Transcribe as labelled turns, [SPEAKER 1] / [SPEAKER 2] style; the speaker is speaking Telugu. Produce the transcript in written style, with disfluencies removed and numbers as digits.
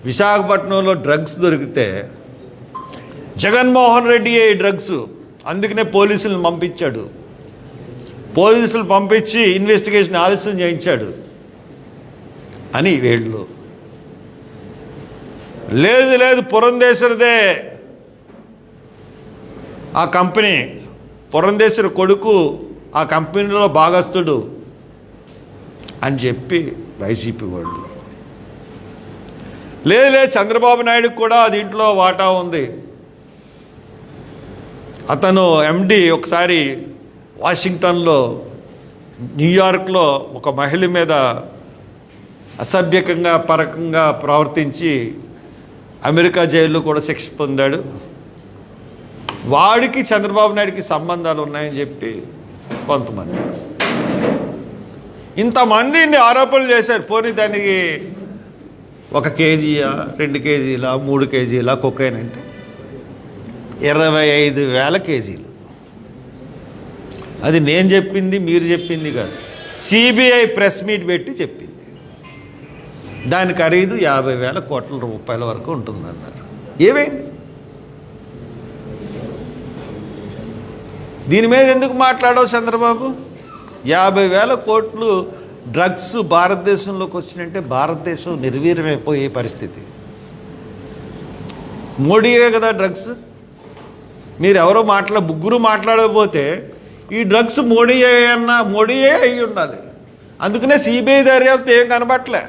[SPEAKER 1] విశాఖపట్నంలో డ్రగ్స్ దొరికితే జగన్మోహన్ రెడ్డి ఈ డ్రగ్స్, అందుకనే పోలీసులను పంపించాడు. పోలీసులు పంపించి ఇన్వెస్టిగేషన్ ఆలస్యం చేయించాడు అని వీళ్ళు. లేదు లేదు, పురంధేశ్వరిదే ఆ కంపెనీ, పురంధేశ్వరి కొడుకు ఆ కంపెనీలో భాగస్తుడు అని చెప్పి వైసీపీ వాళ్ళు. లేదు చంద్రబాబు నాయుడుకి కూడా దీంట్లో వాటా ఉంది. అతను ఎండి ఒకసారి వాషింగ్టన్లో, న్యూయార్క్లో ఒక మహిళ మీద అసభ్యకంగా పరకంగా ప్రవర్తించి అమెరికా జైల్లో కూడా శిక్ష పొందాడు. వాడికి చంద్రబాబు నాయుడికి సంబంధాలు ఉన్నాయని చెప్పి కొంతమంది, ఇంతమందిని ఆరోపణలు చేశారు. పోనీ దానికి 1 కేజీయా 2 కేజీలా 3 కేజీలా కొకైన్ అంటే 25,000 కేజీలు. అది నేను చెప్పింది, మీరు చెప్పింది కాదు, సిబిఐ ప్రెస్ మీట్ పెట్టి చెప్పింది. దాని ఖరీదు 50,000 కోట్ల రూపాయల వరకు ఉంటుందన్నారు. ఏమైంది? దీని మీద ఎందుకు మాట్లాడవు చంద్రబాబు? 50,000 కోట్లు డ్రగ్స్ భారతదేశంలోకి వచ్చినంటే భారతదేశం నిర్వీర్యమైపోయే పరిస్థితి. మోడీయే కదా డ్రగ్స్. మీరు ఎవరో ముగ్గురు మాట్లాడకపోతే ఈ డ్రగ్స్ మోడీయే అయ్యి ఉండాలి. అందుకనే సిబిఐ దర్యాప్తు ఏం కనబట్టలే.